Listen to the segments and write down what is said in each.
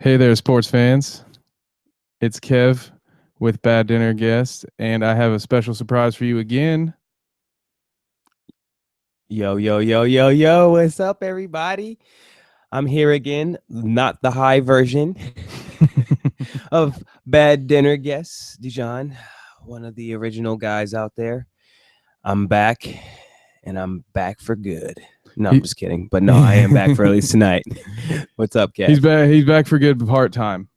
Hey there, sports fans. It's Kev with Bad Dinner Guest, and I have a special surprise for you again. Yo, yo, yo, yo, yo, what's up, everybody? I'm here again, not the high version of Bad Dinner Guest, Dijon, one of the original guys out there. I'm back, and I'm back for good. No, I'm just kidding. But no, I am back for at least tonight. What's up, Kev? He's back for good part-time.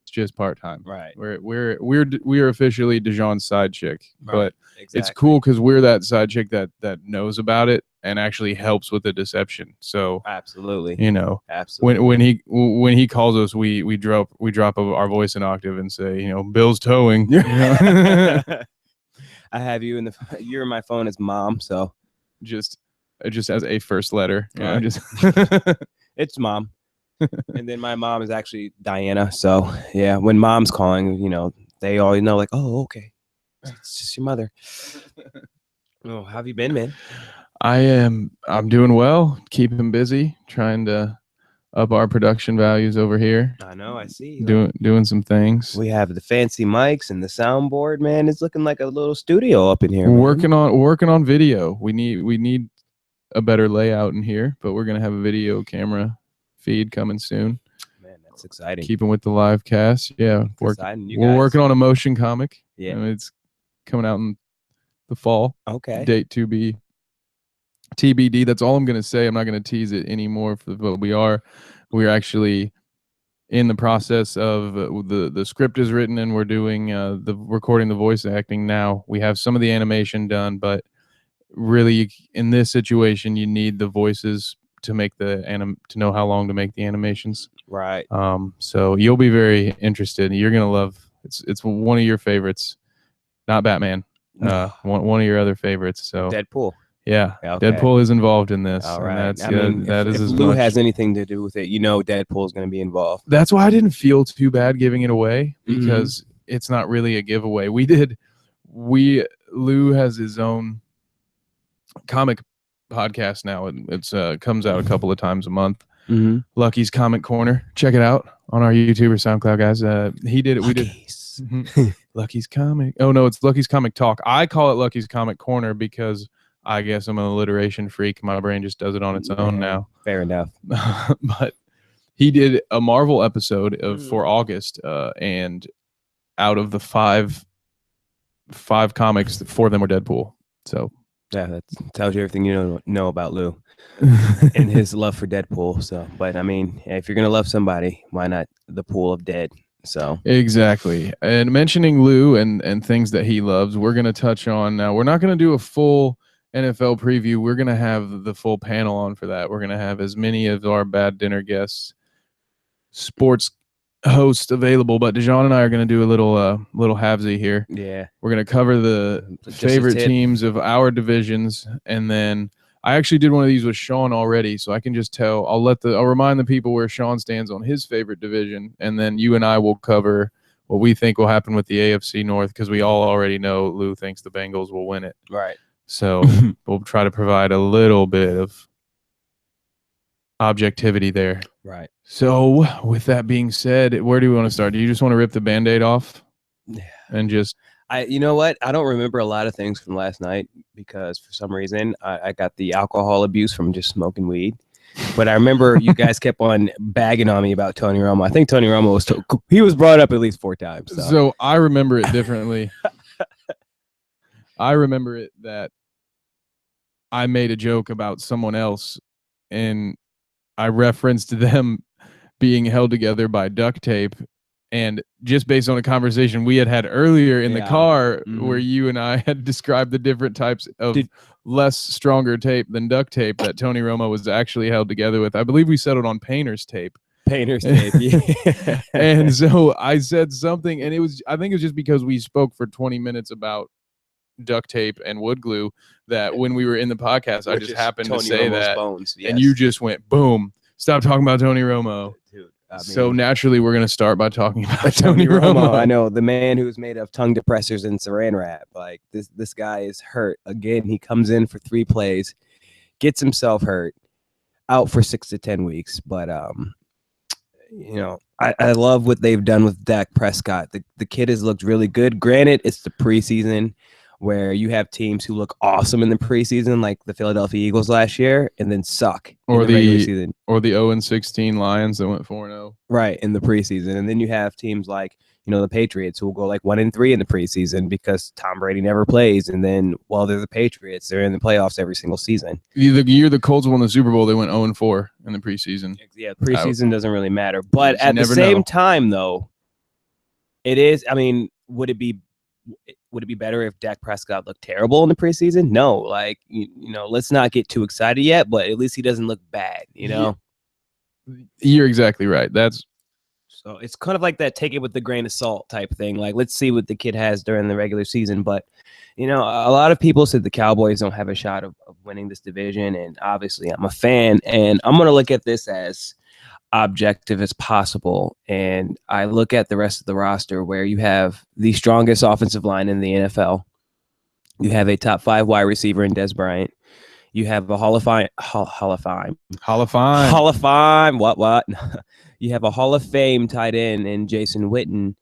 It's just part-time. Right. We're officially Dijon's side chick, but Exactly. it's cool because we're that side chick that knows about it and actually helps with the deception. So Absolutely. you know, Absolutely. when he calls us, we drop our voice an octave and say, Bill's towing. I have you you're in my phone as mom, so just as a first letter. It's mom. And then my mom is actually Diana. So yeah, when mom's calling, they all know, like, oh, okay, it's just your mother. Oh, how have you been, man? I'm doing well, keeping busy, trying to up our production values over here. I know, I see. Doing some things. We have the fancy mics and the soundboard, man. It's looking like a little studio up in here. We're working on video. We need a better layout in here, but we're gonna have a video camera feed coming soon. Man, that's exciting. Keeping with the live cast. Yeah, we're working on a motion comic. Yeah, it's coming out in the fall. Okay. Date to be TBD. That's all I'm gonna say. I'm not gonna tease it anymore. But we're actually in the process of the script is written and we're doing the recording the voice acting now. We have some of the animation done, but really in this situation you need the voices to make to know how long to make the animations. Right. So you'll be very interested. You're gonna love it's one of your favorites, not Batman. One of your other favorites. So Deadpool. Yeah, okay. Deadpool is involved in this. All right. If Lou has anything to do with it, Deadpool is going to be involved. That's why I didn't feel too bad giving it away, because it's not really a giveaway. Lou has his own comic podcast now. It's comes out a couple of times a month. Lucky's Comic Corner. Check it out on our YouTube or SoundCloud, guys. He did it. Lucky's. We did Lucky's Comic. Oh no, it's Lucky's Comic Talk. I call it Lucky's Comic Corner because I guess I'm an alliteration freak. My brain just does it on its own now. Fair enough. But he did a Marvel episode for August, and out of the five comics, 4 of them were Deadpool. So yeah, that tells you everything you know about Lou and his love for Deadpool. So, but I mean, if you're gonna love somebody, why not the pool of dead? So exactly. And mentioning Lou and things that he loves, we're gonna touch on now. We're not gonna do a full NFL preview. We're going to have the full panel on for that. We're going to have as many of our Bad Dinner guests, sports hosts available, but Dijon and I are going to do a little halvesy here. Yeah. We're going to cover the favorite teams of our divisions, and then I actually did one of these with Sean already, so I can just tell. I'll remind the people where Sean stands on his favorite division, and then you and I will cover what we think will happen with the AFC North, because we all already know Lou thinks the Bengals will win it. Right. So we'll try to provide a little bit of objectivity there. Right. So with that being said, where do we want to start? Do you just want to rip the Band-Aid off? Yeah. And just... you know what? I don't remember a lot of things from last night because for some reason I got the alcohol abuse from just smoking weed. But I remember you guys kept on bagging on me about Tony Romo. I think Tony Romo was brought up at least 4 times. So I remember it differently. I remember it that I made a joke about someone else, and I referenced them being held together by duct tape, and just based on a conversation we had earlier in the car where you and I had described the different types of less stronger tape than duct tape that Tony Romo was actually held together with. I believe we settled on painter's tape. Painter's tape, yeah. And so I said something, and I think it was just because we spoke for 20 minutes about duct tape and wood glue that when we were in the podcast, I just happened to say Romo's that, bones, yes. And you just went, boom, stop talking about Tony Romo. Dude, so naturally, we're going to start by talking about Tony Romo. I know, the man who's made of tongue depressors and saran wrap. Like, this guy is hurt. Again, he comes in for 3 plays, gets himself hurt, out for 6 to 10 weeks. But you know, I love what they've done with Dak Prescott. The kid has looked really good. Granted, it's the preseason where you have teams who look awesome in the preseason, like the Philadelphia Eagles last year, and then suck Or in the regular the season. or the 0-16 Lions that went 4-0. Right, in the preseason. And then you have teams like, you know, the Patriots who will go like 1-3 in the preseason because Tom Brady never plays. And then, well, they're the Patriots. They're in the playoffs every single season. The year the Colts won the Super Bowl, they went 0-4 in the preseason. Yeah, preseason doesn't really matter. But at the never same know. time, though, it is. I mean, would it be better if Dak Prescott looked terrible in the preseason? No, like you know, let's not get too excited yet. But at least he doesn't look bad. You know, You're exactly right. So it's kind of like that take it with the grain of salt type thing. Like, let's see what the kid has during the regular season. But, you know, a lot of people said the Cowboys don't have a shot of winning this division. And obviously I'm a fan. And I'm going to look at this as objective as possible. And I look at the rest of the roster where you have the strongest offensive line in the NFL. You have a top 5 wide receiver in Dez Bryant. You have a Hall of Fame. What? You have a Hall of Fame tight end in Jason Witten.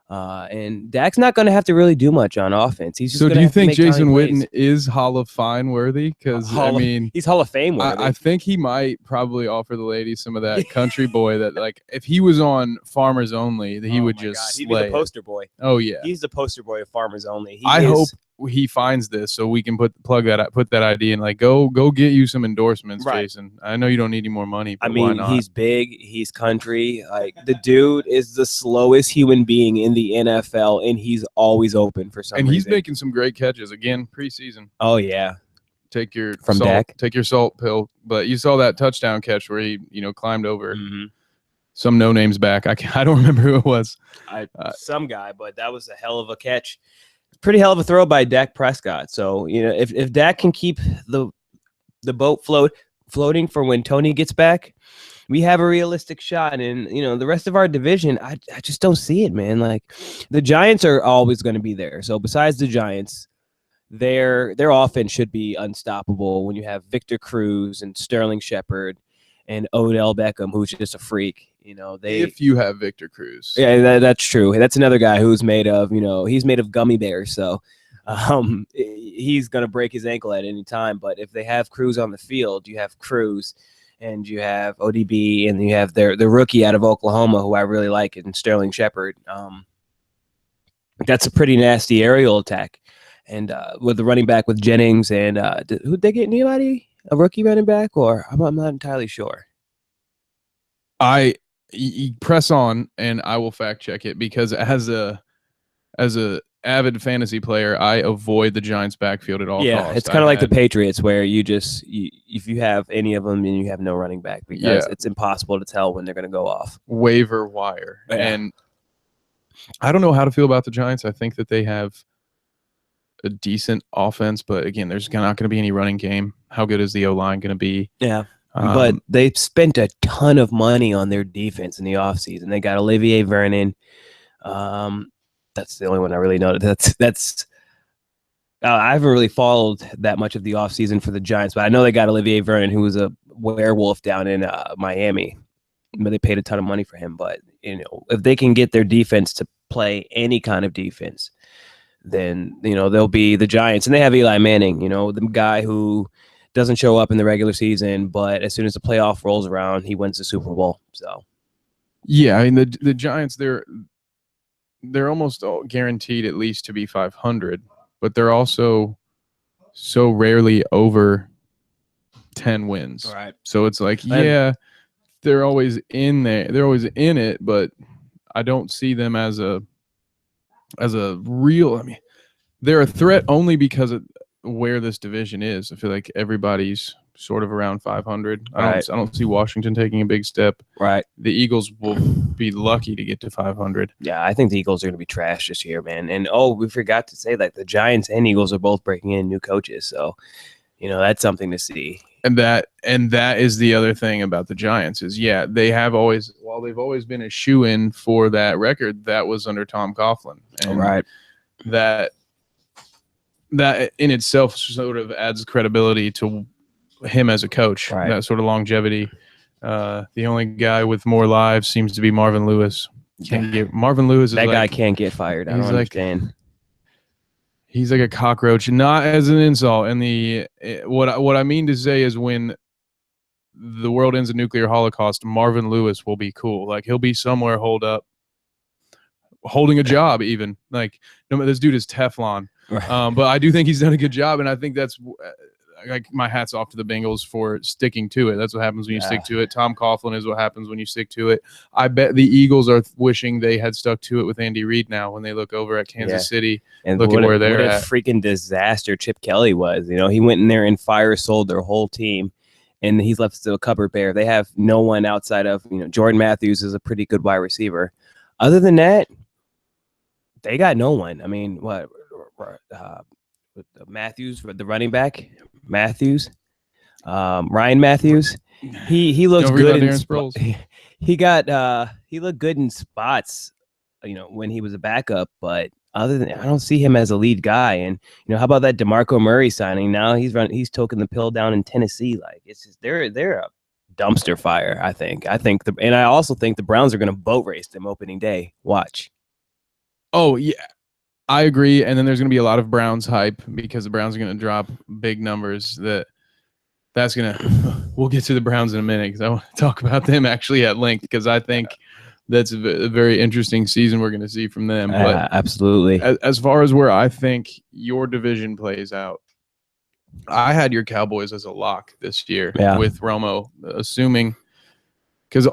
And Dak's not going to have to really do much on offense. He's just so do you think Jason Witten plays. is Hall of Fame worthy? Because, I mean, he's Hall of Fame worthy. I think he might probably offer the ladies some of that country boy that, like, if he was on Farmers Only, he would just He'd be the poster boy. Oh, yeah. He's the poster boy of Farmers Only. I hope he finds this so we can put that idea and like go get you some endorsements, right. Jason. I know you don't need any more money, but I mean, why not? He's big, he's country. Like, the dude is the slowest human being in the NFL, and he's always open for some reason. And he's making some great catches again preseason. Oh yeah. Take your Dak. Take your salt pill. But you saw that touchdown catch where he, climbed over some no names back. I don't remember who it was. Some guy, but that was a hell of a catch. Pretty hell of a throw by Dak Prescott. So, if Dak can keep the boat floating for when Tony gets back, we have a realistic shot. And, the rest of our division, I just don't see it, man. Like, the Giants are always going to be there. So besides the Giants, their offense should be unstoppable when you have Victor Cruz and Sterling Shepard and Odell Beckham, who's just a freak. If you have Victor Cruz. Yeah, that's true. That's another guy who's made of, he's made of gummy bears. So he's going to break his ankle at any time. But if they have Cruz on the field, you have Cruz and you have ODB and you have the rookie out of Oklahoma, who I really like, and Sterling Shepard. That's a pretty nasty aerial attack. And with the running back with Jennings and who'd they get? Anybody? A rookie running back? Or I'm not entirely sure. Press on, and I will fact check it, because as a avid fantasy player, I avoid the Giants' backfield at all costs. Yeah, it's kind of like the Patriots, where if you have any of them, then you have no running back, because it's impossible to tell when they're going to go off. Waiver wire. Yeah. And I don't know how to feel about the Giants. I think that they have a decent offense, but again, there's not going to be any running game. How good is the O-line going to be? Yeah. But they've spent a ton of money on their defense in the offseason. They got Olivier Vernon. That's the only one I really know. I haven't really followed that much of the offseason for the Giants, but I know they got Olivier Vernon, who was a werewolf down in Miami. But they paid a ton of money for him. But if they can get their defense to play any kind of defense, then they'll be the Giants. And they have Eli Manning, the guy who doesn't show up in the regular season, but as soon as the playoff rolls around, he wins the Super Bowl. So, yeah, I mean the Giants, they're almost all guaranteed at least to be 500, but they're also so rarely over 10 wins. All right. So it's like, they're always in there. They're always in it, but I don't see them as a real. I mean, they're a threat only because of where this division is. I feel like everybody's sort of around 500. I don't see Washington taking a big step. Right. The Eagles will be lucky to get to 500. Yeah, I think the Eagles are going to be trash this year, man. And we forgot to say that the Giants and Eagles are both breaking in new coaches. So, that's something to see. And that is the other thing about the Giants is, they've always been a shoo-in for that record, that was under Tom Coughlin. And right. That in itself sort of adds credibility to him as a coach, right. That sort of longevity. The only guy with more lives seems to be Marvin Lewis. Marvin Lewis is that guy like, can't get fired. I don't understand. He's like a cockroach, not as an insult. And what I mean to say is, when the world ends a nuclear holocaust, Marvin Lewis will be cool. Like, he'll be somewhere holed up, holding a job even. Like, no, this dude is Teflon. Right. But I do think he's done a good job, and I think that's like, my hat's off to the Bengals for sticking to it. That's what happens when you stick to it. Tom Coughlin is what happens when you stick to it. I bet the Eagles are wishing they had stuck to it with Andy Reid now when they look over at Kansas City and look at where they're at. What a freaking disaster Chip Kelly was. You know, he went in there and sold their whole team, and he's left to a cupboard bare. They have no one outside of, Jordan Matthews is a pretty good wide receiver. Other than that, they got no one. I mean, what? Matthews, the running back, Ryan Matthews. He looks good he looked good in spots, when he was a backup. But other than, I don't see him as a lead guy. And how about that DeMarco Murray signing? Now he's toking the pill down in Tennessee. Like, it's just, they're a dumpster fire. I think, and I also think the Browns are going to boat race them opening day. Watch. Oh yeah. I agree, and then there's going to be a lot of Browns hype because the Browns are going to drop big numbers. That's going to – we'll get to the Browns in a minute because I want to talk about them actually at length, because I think that's a very interesting season we're going to see from them. But absolutely. As far as where I think your division plays out, I had your Cowboys as a lock this year with Romo, assuming – because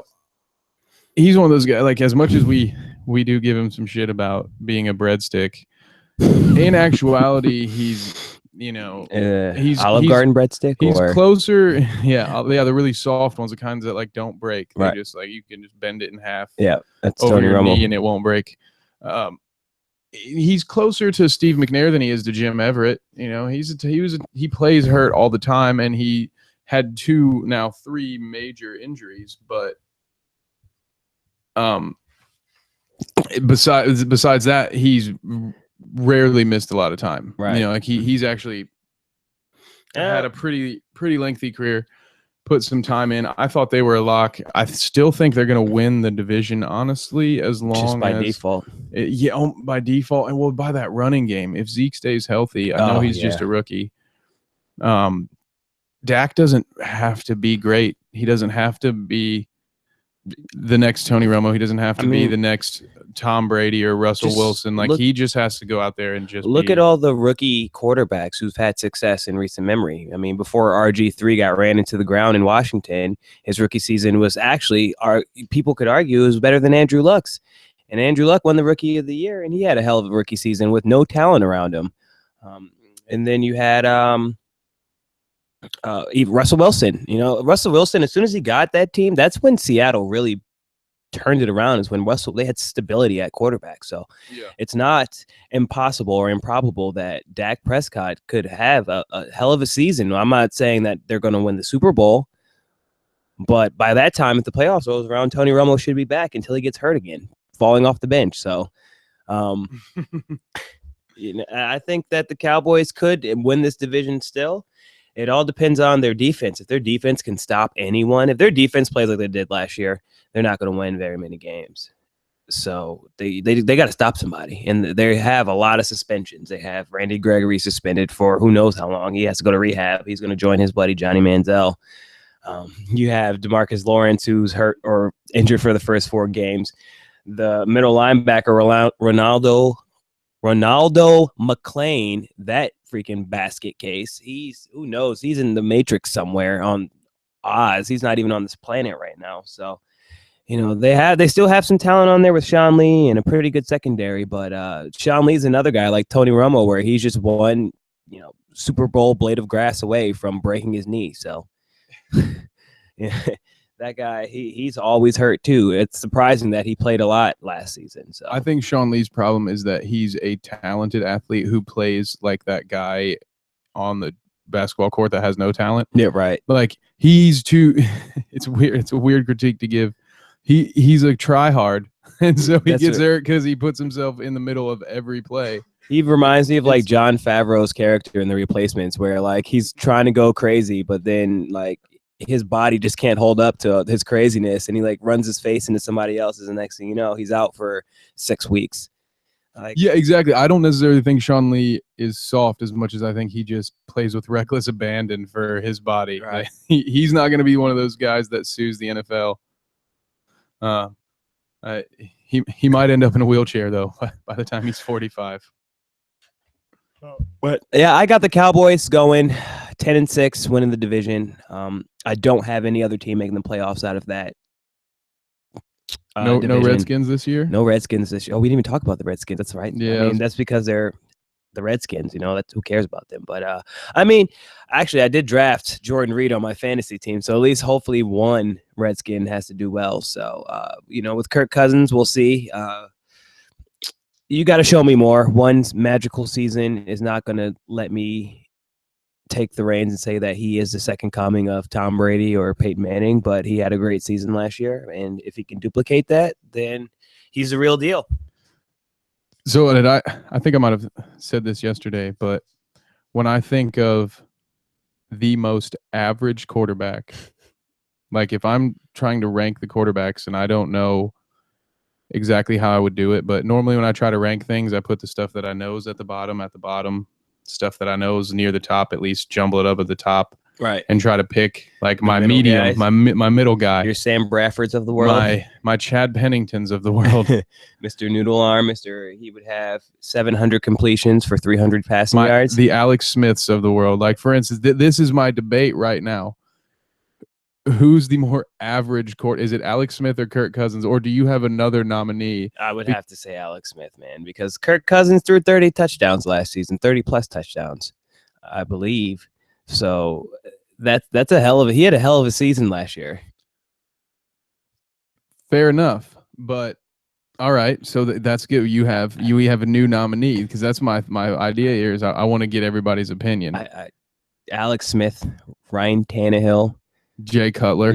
he's one of those guys, like, as much as we do give him some shit about being a breadstick, in actuality, he's he's Olive Garden breadstick. He's closer, the really soft ones, the kinds that like don't break. Right. They just like, you can just bend it in half. Yeah, that's over Tony your Romo. knee and it won't break. He's closer to Steve McNair than he is to Jim Everett. He plays hurt all the time, and he had 3 major injuries, but besides that, he's rarely missed a lot of time. Right. Like he's actually had a pretty lengthy career, put some time in. I thought they were a lock. I still think they're going to win the division, honestly, as long just by as default. By default, and by that running game. If Zeke stays healthy, I know he's just a rookie. Dak doesn't have to be great. He doesn't have to be the next Tony Romo. He doesn't have to be the next Tom Brady or Russell Wilson. Like, he just has to go out there and just look at all the rookie quarterbacks who've had success in recent memory. I mean, before RG3 got ran into the ground in Washington, his rookie season was actually, people could argue, it was better than Andrew Luck's. And Andrew Luck won the Rookie of the Year, and he had a hell of a rookie season with no talent around him. And then you had Russell Wilson. Russell Wilson, as soon as he got that team, that's when Seattle really turned it around, is when they had stability at quarterback. So it's not impossible or improbable that Dak Prescott could have a hell of a season. I'm not saying that they're going to win the Super Bowl, but by that time, if the playoffs rolls around, Tony Romo should be back until he gets hurt again, falling off the bench. So I think that the Cowboys could win this division still. It all depends on their defense. If their defense can stop anyone, if their defense plays like they did last year, they're not going to win very many games. So they got to stop somebody. And they have a lot of suspensions. They have Randy Gregory suspended for who knows how long. He has to go to rehab. He's going to join his buddy Johnny Manziel. You have DeMarcus Lawrence, who's hurt or injured for the first 4 games. The middle linebacker, Ronaldo McClain, that freaking basket case. Who knows? He's in the Matrix somewhere on Oz. He's not even on this planet right now. So, they still have some talent on there with Sean Lee and a pretty good secondary. But Sean Lee's another guy like Tony Romo, where he's just one, Super Bowl blade of grass away from breaking his knee. So, that guy, he's always hurt too. It's surprising that he played a lot last season. So I think Sean Lee's problem is that he's a talented athlete who plays like that guy on the basketball court that has no talent. Yeah, right. Like, he's too it's weird. It's a weird critique to give. He's a try hard, and so he gets hurt because he puts himself in the middle of every play. He reminds me of like Jon Favreau's character in The Replacements, where like he's trying to go crazy, but then like his body just can't hold up to his craziness, and he like runs his face into somebody else's, and next thing you know, he's out for 6 weeks. Like, yeah, exactly. I don't necessarily think Sean Lee is soft as much as I think he just plays with reckless abandon for his body. Right. He's not going to be one of those guys that sues the NFL. He might end up in a wheelchair though by the time he's 45. But yeah, I got the Cowboys going 10-6, winning the division. I don't have any other team making the playoffs out of that. No division. Redskins this year. No Redskins this year. Oh, we didn't even talk about the Redskins. That's right. Yeah, I mean, that's because they're the Redskins. You know, that's who cares about them. But I mean, actually, I did draft Jordan Reed on my fantasy team, so at least hopefully one Redskin has to do well. So you know, with Kirk Cousins, we'll see. You got to show me more. One magical season is not going to let me take the reins and say that he is the second coming of Tom Brady or Peyton Manning, but he had a great season last year, and if he can duplicate that, then he's the real deal. So I think I might have said this yesterday, but when I think of the most average quarterback, like if I'm trying to rank the quarterbacks, and I don't know exactly how I would do it, but normally when I try to rank things, I put the stuff that I know is at the bottom, stuff that I know is near the top, at least jumble it up at the top, right? And try to pick like The my middle medium, guys. my middle guy, Your Sam Bradfords of the world, my Chad Penningtons of the world, Mr. Noodle Arm, he would have 700 completions for 300 passing yards. The Alex Smiths of the world. Like for instance, this is my debate right now. Who's the more average Is it Alex Smith or Kirk Cousins, or do you have another nominee? I would have to say Alex Smith, man, because Kirk Cousins threw 30 touchdowns last season, 30 plus touchdowns, I believe. So that's he had a hell of a season last year. Fair enough, but all right, so that's good. We have a new nominee, because that's my idea here is I want to get everybody's opinion. Alex Smith, Ryan Tannehill, Jay Cutler.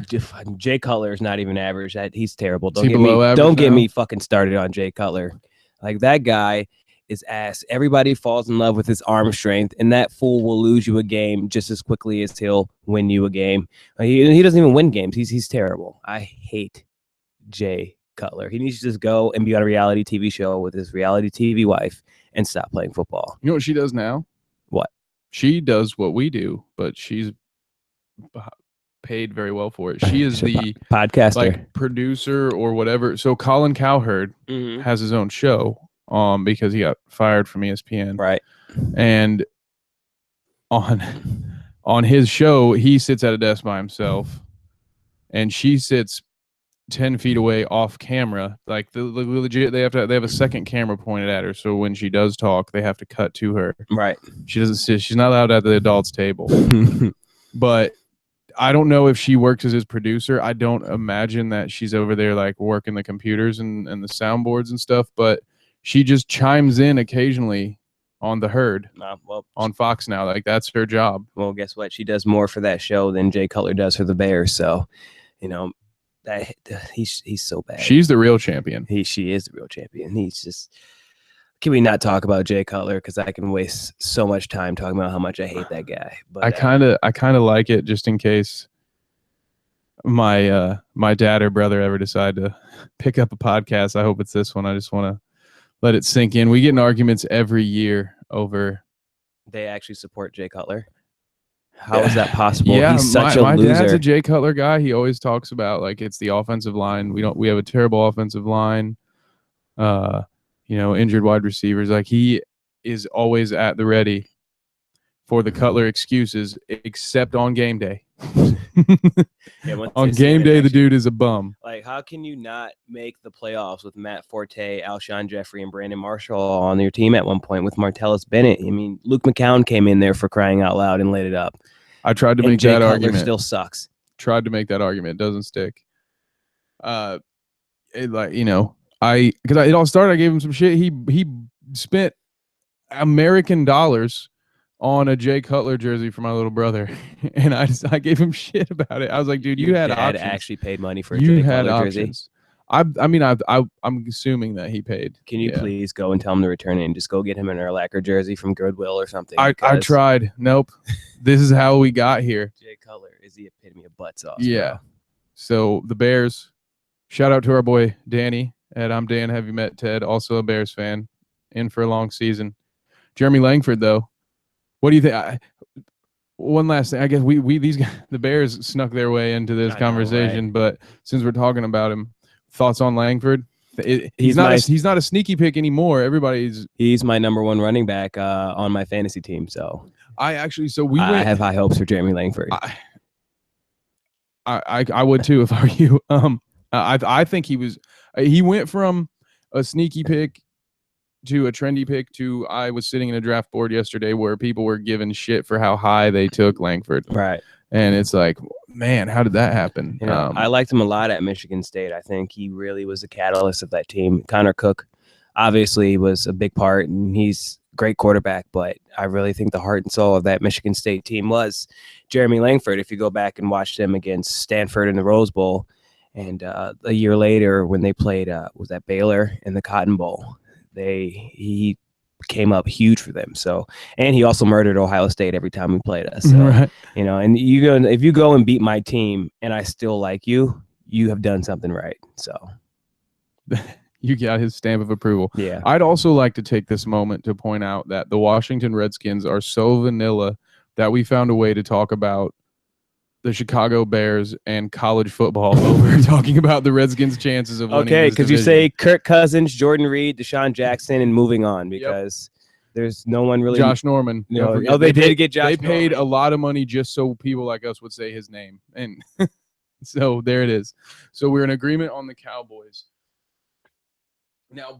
Jay Cutler is not even average. He's terrible. Don't get me fucking started on Jay Cutler. Like, that guy is ass. Everybody falls in love with his arm strength, and that fool will lose you a game just as quickly as he'll win you a game. He doesn't even win games. He's terrible. I hate Jay Cutler. He needs to just go and be on a reality TV show with his reality TV wife and stop playing football. You know what she does now? What? She does what we do, but she's paid very well for it. She is the podcaster, like producer or whatever. So Colin Cowherd has his own show because he got fired from ESPN. Right. And on his show, he sits at a desk by himself, and she sits 10 feet away off camera. Like legit, they have a second camera pointed at her, so when she does talk, they have to cut to her. Right. She doesn't sit. She's not allowed at the adults table. But I don't know if she works as his producer. I don't imagine that she's over there like working the computers and the soundboards and stuff, but she just chimes in occasionally on the Herd on Fox now. Like, that's her job. Well, guess what? She does more for that show than Jay Cutler does for the Bears. So, you know, that he's so bad. She's the real champion. She is the real champion. He's just. Can we not talk about Jay Cutler, because I can waste so much time talking about how much I hate that guy. But I kind of like it, just in case my dad or brother ever decide to pick up a podcast. I hope it's this one. I just want to let it sink in. We get in arguments every year over. They actually support Jay Cutler. How is that possible? Yeah, he's such a loser. My dad's a Jay Cutler guy. He always talks about like it's the offensive line. We have a terrible offensive line. Injured wide receivers. Like, he is always at the ready for the Cutler excuses, except on game day. On game day, the dude is a bum. Like, how can you not make the playoffs with Matt Forte, Alshon Jeffrey, and Brandon Marshall on your team at one point with Martellus Bennett? I mean, Luke McCown came in there for crying out loud and lit it up. I tried to make that argument. Still sucks. Tried to make that argument. It doesn't stick. Because it all started, I gave him some shit. He spent American dollars on a Jay Cutler jersey for my little brother, and I gave him shit about it. I was like, dude, you had options. Actually paid money for a Jay Cutler jersey. I'm assuming that he paid. Can you please go and tell him to return it and just go get him an Urlacher jersey from Goodwill or something? I tried. Nope. This is how we got here. Jay Cutler is the epitome of butt sauce. Yeah. Bro. So the Bears, shout out to our boy Danny at I'm Dan. Have you met Ted? Also a Bears fan, in for a long season. Jeremy Langford, though, what do you think? One last thing. I guess these guys, the Bears snuck their way into this conversation, right? But since we're talking about him, thoughts on Langford? He's not a sneaky pick anymore. He's my number one running back on my fantasy team. So I have high hopes for Jeremy Langford. I would too if I were you. I think he went from a sneaky pick to a trendy pick to I was sitting in a draft board yesterday where people were giving shit for how high they took Langford. Right. And it's like, man, how did that happen? I liked him a lot at Michigan State. I think he really was the catalyst of that team. Connor Cook obviously was a big part, and he's a great quarterback, but I really think the heart and soul of that Michigan State team was Jeremy Langford. If you go back and watch them against Stanford in the Rose Bowl, and a year later when they played was at Baylor in the Cotton Bowl, he came up huge for them. So, and he also murdered Ohio State every time he played us. So, right. And if you go and beat my team and I still like you, you have done something right. So you got his stamp of approval. Yeah. I'd also like to take this moment to point out that the Washington Redskins are so vanilla that we found a way to talk about the Chicago Bears and college football over talking about the Redskins' chances of winning. Okay, because you say Kirk Cousins, Jordan Reed, Deshaun Jackson, and moving on because there's no one really. Josh Norman. They did get Josh. They paid a lot of money just so people like us would say his name, and so there it is. So we're in agreement on the Cowboys. Now,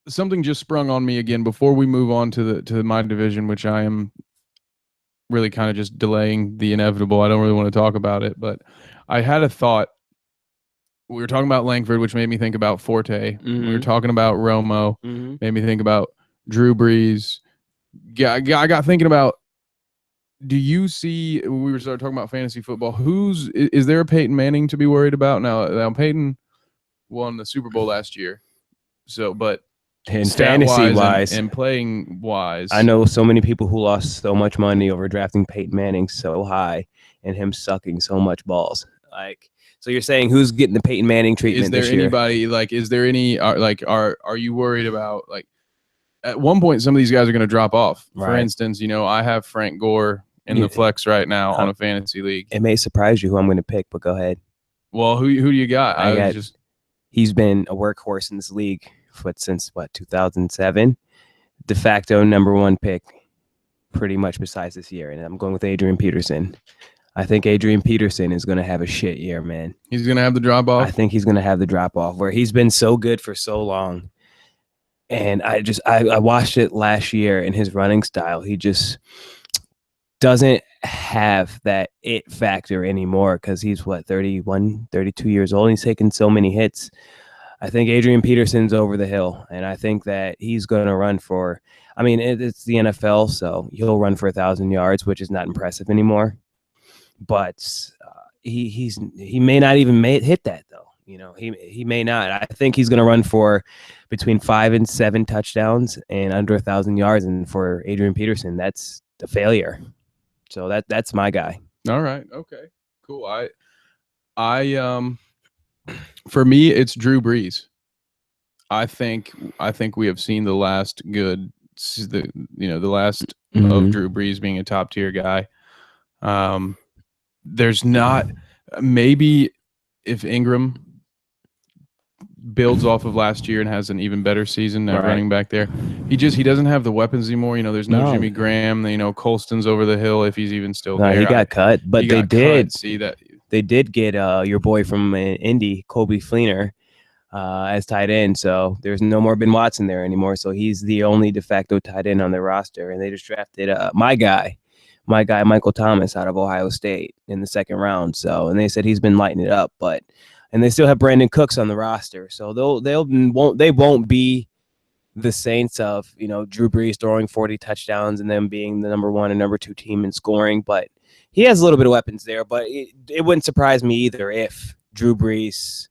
something just sprung on me again before we move on to my division, which I am really kind of just delaying the inevitable. I don't really want to talk about it, but I had a thought. We were talking about Langford, which made me think about Forte. Mm-hmm. We were talking about Romo, made me think about Drew Brees. I got thinking about, do you see, we were started talking about fantasy football, is there a Peyton Manning to be worried about? Now Peyton won the Super Bowl last year. So, but in fantasy wise and playing wise, I know so many people who lost so much money over drafting Peyton Manning so high and him sucking so much balls. So you're saying who's getting the Peyton Manning treatment? Is there this year? Anybody is there any are you worried about at one point some of these guys are going to drop off? Right. For instance, I have Frank Gore in the flex right now on a fantasy league. It may surprise you who I'm going to pick, but go ahead. Well, who do you got? He's been a workhorse in this league since 2007, de facto number one pick pretty much besides this year. And I'm going with Adrian Peterson. I think Adrian Peterson is going to have a shit year, man. He's going to have the drop off. I think he's going to have the drop off where he's been so good for so long. And I watched it last year in his running style. He just doesn't have that it factor anymore because he's 31, 32 years old. And he's taken so many hits. I think Adrian Peterson's over the hill, and I think that he's going to run for, it's the NFL, so he'll run for 1,000 yards, which is not impressive anymore. But he may not even hit that, though. He may not. I think he's going to run for between 5 and 7 touchdowns and under 1,000 yards. And for Adrian Peterson, that's a failure. So that's my guy. All right. Okay. Cool. For me, it's Drew Brees. I think we have seen the last of Drew Brees being a top tier guy. There's not, maybe if Ingram builds off of last year and has an even better season running back there, he doesn't have the weapons anymore. There's no Jimmy Graham. Colston's over the hill if he's even still there. He got cut, but they did see that. They did get your boy from Indy, Kobe Fleener, as tight end. So there's no more Ben Watson there anymore. So he's the only de facto tight end on the roster. And they just drafted my guy, Michael Thomas out of Ohio State in the second round. And they said he's been lighting it up, and they still have Brandon Cooks on the roster. So they won't be the Saints of, Drew Brees throwing 40 touchdowns and them being the number 1 and number 2 team in scoring, but he has a little bit of weapons there, but it wouldn't surprise me either if Drew Brees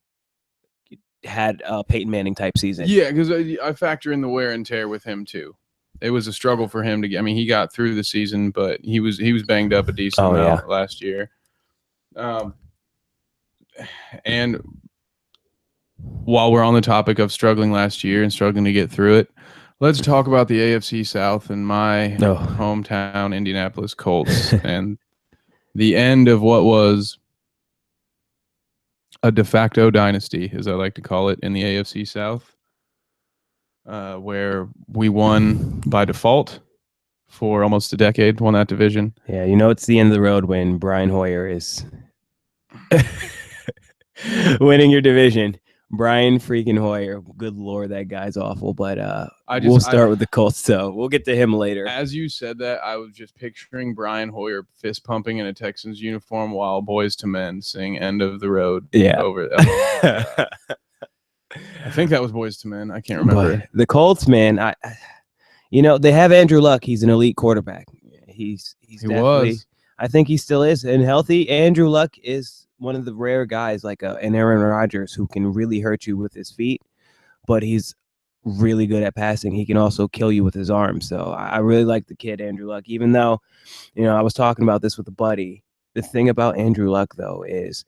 had a Peyton Manning type season. Yeah, because I factor in the wear and tear with him too. It was a struggle for him to get. I mean, he got through the season, but he was banged up a decent amount last year. And while we're on the topic of struggling last year and struggling to get through it, let's talk about the AFC South and my hometown Indianapolis Colts and the end of what was a de facto dynasty, as I like to call it, in the AFC South, where we won by default for almost a decade, won that division. Yeah, it's the end of the road when Brian Hoyer is winning your division. Brian freaking Hoyer. Good Lord, that guy's awful. But we'll start with the Colts, so we'll get to him later. As you said that, I was just picturing Brian Hoyer fist pumping in a Texans uniform while Boys to Men sing "End of the Road." Over I think that was Boys to Men. I can't remember. But the Colts, man, they have Andrew Luck. He's an elite quarterback. He was. I think he still is. And healthy, Andrew Luck is one of the rare guys like an Aaron Rodgers who can really hurt you with his feet, but he's really good at passing. He can also kill you with his arms. So I really like the kid, Andrew Luck, even though, I was talking about this with a buddy. The thing about Andrew Luck, though, is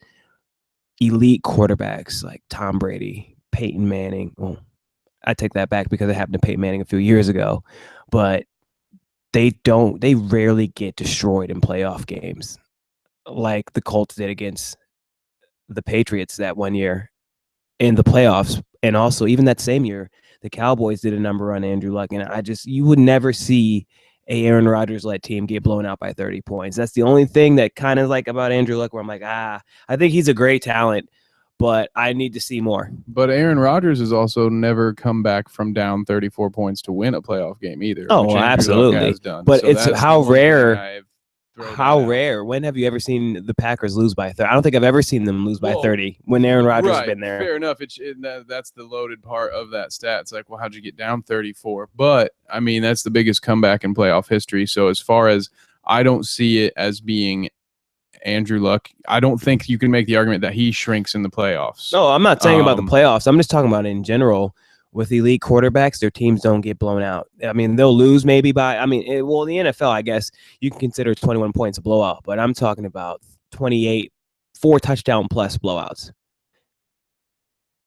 elite quarterbacks like Tom Brady, Peyton Manning. Well, I take that back because it happened to Peyton Manning a few years ago, but they rarely get destroyed in playoff games like the Colts did against the Patriots that one year in the playoffs. And also even that same year, the Cowboys did a number on Andrew Luck. And you would never see a Aaron Rodgers led team get blown out by 30 points. That's the only thing that kind of like about Andrew Luck where I'm like, I think he's a great talent, but I need to see more. But Aaron Rodgers has also never come back from down 34 points to win a playoff game either. Oh, absolutely. But so it's how rare. How rare? When have you ever seen the Packers lose by 30? I don't think I've ever seen them lose by 30 when Aaron Rodgers has been there. Fair enough. That's the loaded part of that stat. It's like, well, how'd you get down 34? But, I mean, that's the biggest comeback in playoff history. So as far as I don't see it as being Andrew Luck, I don't think you can make the argument that he shrinks in the playoffs. No, I'm not saying about the playoffs. I'm just talking about in general. With elite quarterbacks, their teams don't get blown out. I mean, they'll lose maybe by, in the NFL, I guess you can consider 21 points a blowout, but I'm talking about 28, 4 touchdown plus blowouts.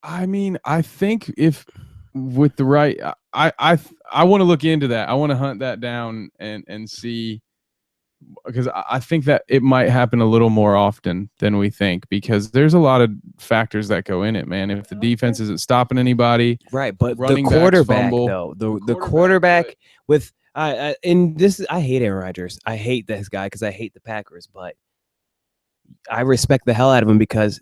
I mean, I think if with the right, I want to look into that. I want to hunt that down and see, because I think that it might happen a little more often than we think, because there's a lot of factors that go in it, man. If the defense isn't stopping anybody, right? But the quarterback, though, the quarterback with and this is, I hate Aaron Rodgers. I hate this guy because I hate the Packers, but I respect the hell out of him because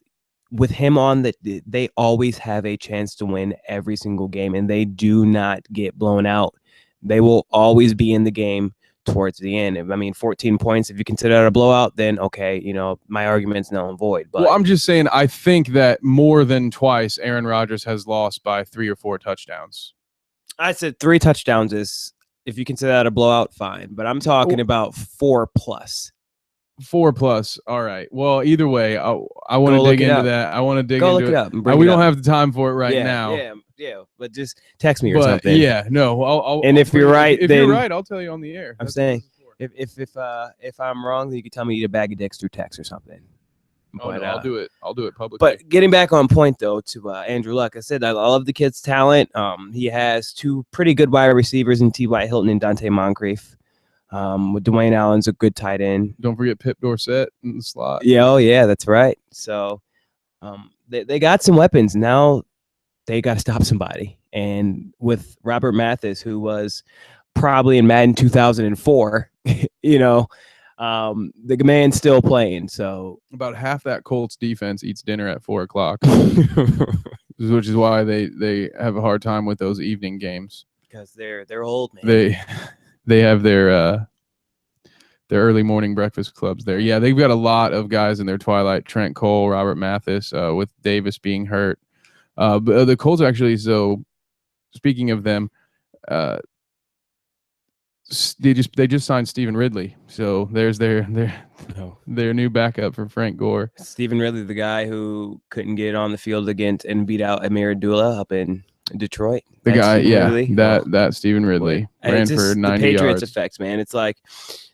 with him on, they always have a chance to win every single game, and they do not get blown out. They will always be in the game towards the end. 14 points, if you consider that a blowout, then okay, my argument's null and void. But I'm just saying, I think that more than twice Aaron Rodgers has lost by 3 or 4 touchdowns. I said 3 touchdowns is, if you consider that a blowout, fine. But I'm talking about 4 plus. 4 plus. All right. Well, either way, I want to dig into that. I want to dig into it. Go look it up. We don't have the time for it right now. Yeah. But just text me or something. Yeah. No. If you're right, I'll tell you on the air. I'm saying if I'm wrong, then you can tell me to eat a bag of dicks through text or something. But, no, I'll do it. I'll do it publicly. But getting back on point though to Andrew Luck, I said I love the kid's talent. He has 2 pretty good wide receivers in T.Y. Hilton and Dante Moncrief. With Dwayne Allen's a good tight end. Don't forget Pip Dorsett in the slot. Yeah, oh yeah, that's right. So they got some weapons. Now they got to stop somebody. And with Robert Mathis, who was probably in Madden 2004, the man's still playing. So about half that Colts defense eats dinner at 4 o'clock, which is why they have a hard time with those evening games. Because they're old, man. They have their early morning breakfast clubs there. Yeah, they've got a lot of guys in their twilight. Trent Cole, Robert Mathis, with Davis being hurt. But the Colts actually, so speaking of them, They just signed Stephen Ridley, so there's their new backup for Frank Gore. Stephen Ridley, the guy who couldn't get on the field against and beat out Amir Abdullah up in Detroit. The That's guy, Stephen yeah, Ridley. that Stephen Ridley ran for 90 the Patriots yards. effects, man. It's like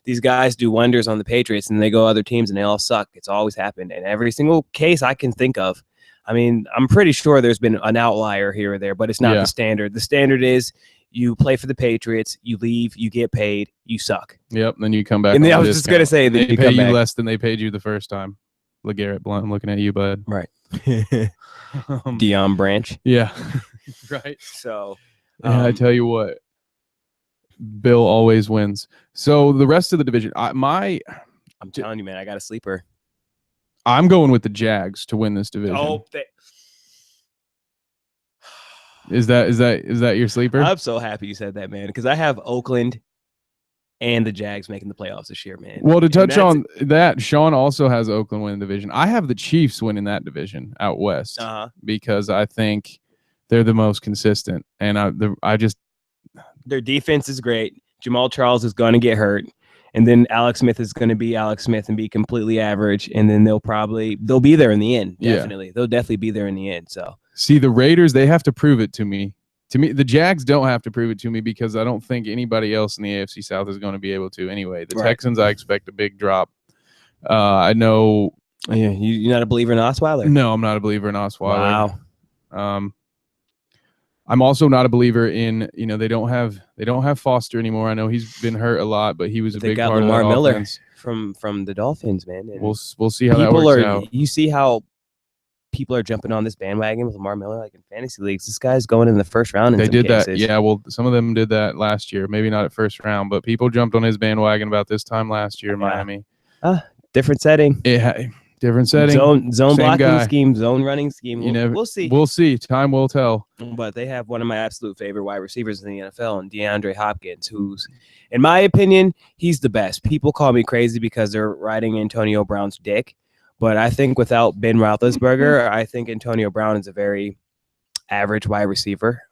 these guys do wonders on the Patriots, and they go other teams, and they all suck. It's always happened, and every single case I can think of. I mean, I'm pretty sure there's been an outlier here or there, but it's not the standard. The standard is you play for the Patriots, you leave, you get paid, you suck. Yep, then you come back. And I was just gonna say they pay you less than they paid you the first time. LeGarrette Blount, I'm looking at you, bud. Right. Dion Branch. Yeah. Right. So I tell you what, Bill always wins. So the rest of the division, I'm telling you, man, I got a sleeper. I'm going with the Jags to win this division. Oh, is that your sleeper? I'm so happy you said that, man, because I have Oakland and the Jags making the playoffs this year, man. Well, to touch on that, Sean also has Oakland winning the division. I have the Chiefs winning that division out west because I think they're the most consistent, and their defense is great. Jamal Charles is going to get hurt, and then Alex Smith is going to be Alex Smith and be completely average, and then they'll be there in the end. Definitely, they'll definitely be there in the end. So see, the Raiders, they have to prove it to me. To me, the Jags don't have to prove it to me because I don't think anybody else in the AFC South is going to be able to anyway. The Texans, I expect a big drop. I know. Yeah, you're not a believer in Osweiler? No, I'm not a believer in Osweiler. Wow. I'm also not a believer in, they don't have Foster anymore. I know he's been hurt a lot, but he was a big part of that offense. from the Dolphins, man. And we'll see how that works out. You see how people are jumping on this bandwagon with Lamar Miller, like in fantasy leagues. This guy's going in the first round. They did that. Yeah, well, some of them did that last year. Maybe not at first round, but people jumped on his bandwagon about this time last year in Miami. Different setting. Different setting. Zone blocking scheme, zone running scheme. We'll see. We'll see. Time will tell. But they have one of my absolute favorite wide receivers in the NFL, and DeAndre Hopkins, who's, in my opinion, he's the best. People call me crazy because they're riding Antonio Brown's dick. But I think without Ben Roethlisberger, I think Antonio Brown is a very average wide receiver.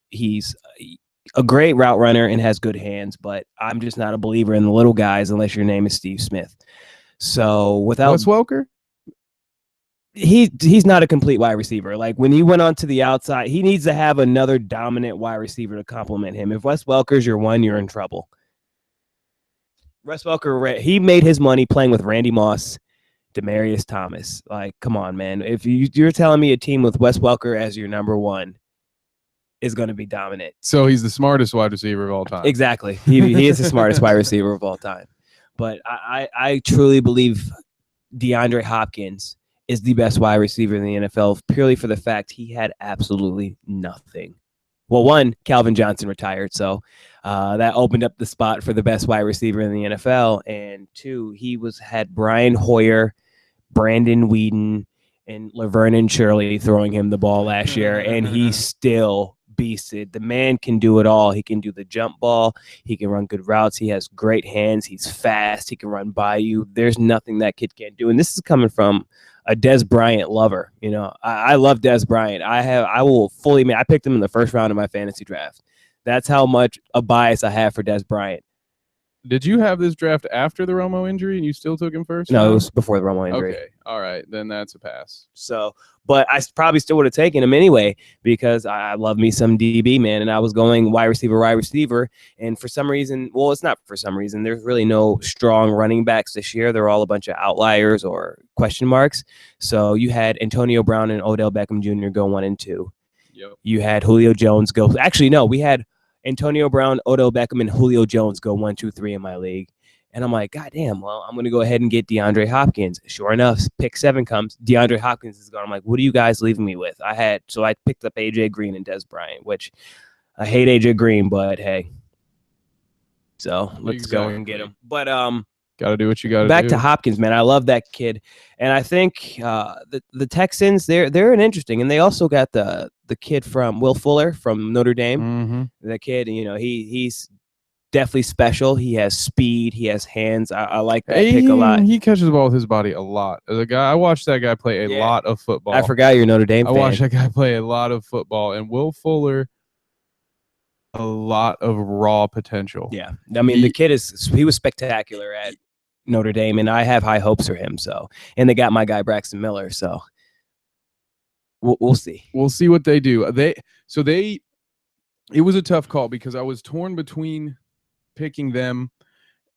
He's a great route runner and has good hands, but I'm just not a believer in the little guys unless your name is Steve Smith. So without Wes Welker, he's not a complete wide receiver. Like when he went onto the outside, he needs to have another dominant wide receiver to complement him. If Wes Welker's your one, you're in trouble. Wes Welker, he made his money playing with Randy Moss, Demaryius Thomas. Like, come on, man. If you're telling me a team with Wes Welker as your number one is going to be dominant. So he's the smartest wide receiver of all time. Exactly. He is the smartest wide receiver of all time. But I truly believe DeAndre Hopkins is the best wide receiver in the NFL purely for the fact he had absolutely nothing. Well, one, Calvin Johnson retired, so that opened up the spot for the best wide receiver in the NFL. And two, he had Brian Hoyer, Brandon Weeden, and Laverne and Shirley throwing him the ball last year, and he still beasted. The man can do it all. He can do the jump ball. He can run good routes. He has great hands. He's fast. He can run by you. There's nothing that kid can't do. And this is coming from a Des Bryant lover. I love Des Bryant. I picked him in the first round of my fantasy draft. That's how much a bias I have for Des Bryant. Did you have this draft after the Romo injury and you still took him first? No, it was before the Romo injury. Okay. All right. Then that's a pass. So, but I probably still would have taken him anyway because I love me some DB, man. And I was going wide receiver. And for some reason, well, it's not for some reason. There's really no strong running backs this year. They're all a bunch of outliers or question marks. So you had Antonio Brown and Odell Beckham Jr. go 1 and 2. Yep. You had Julio Jones go. Actually, no, we had Antonio Brown, Odell Beckham, and Julio Jones go 1, 2, 3 in my league. And I'm like, God damn, well, I'm going to go ahead and get DeAndre Hopkins. Sure enough, pick 7 comes. DeAndre Hopkins is gone. I'm like, what are you guys leaving me with? So I picked up AJ Green and Des Bryant, which I hate AJ Green, but hey. So let's go and get him. But got to do what you got to do. Back to Hopkins, man. I love that kid. And I think the Texans, they're an interesting. And they also got the kid from Will Fuller from Notre Dame. Mm-hmm. The kid, he's definitely special. He has speed. He has hands. I like that pick a lot. He catches the ball with his body a lot. As a guy, I watched that guy play a lot of football. I forgot you're Notre Dame fan. I watched that guy play a lot of football. And Will Fuller, a lot of raw potential. Yeah, I mean, the kid he was spectacular at Notre Dame, and I have high hopes for him. So, and they got my guy Braxton Miller. So, we'll see. We'll see what they do. It was a tough call because I was torn between picking them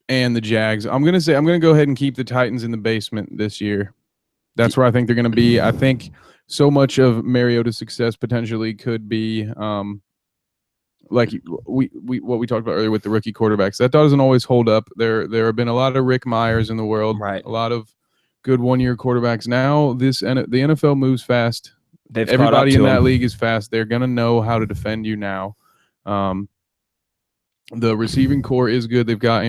and the Jags. I'm gonna go ahead and keep the Titans in the basement this year. That's where I think they're gonna be. I think so much of Mariota's success potentially could be like what we talked about earlier with the rookie quarterbacks. That doesn't always hold up. There have been a lot of Rick Myers in the world, right? A lot of good one-year quarterbacks. Now the NFL moves fast. Everybody in that league is fast. They're gonna know how to defend you now. The receiving core is good. They've got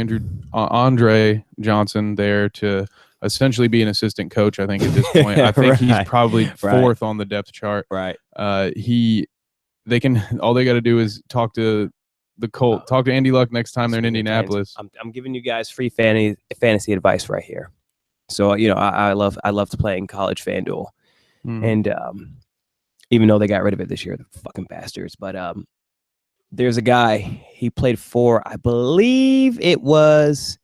Andre Johnson there to essentially be an assistant coach. I think at this point, I think he's probably fourth on the depth chart. Right. All they got to do is talk to talk to Andy Luck next time they're in Indianapolis. I'm giving you guys free fantasy advice right here. So I love to play in college FanDuel, and even though they got rid of it this year, the fucking bastards. But there's a guy, he played for, I believe it was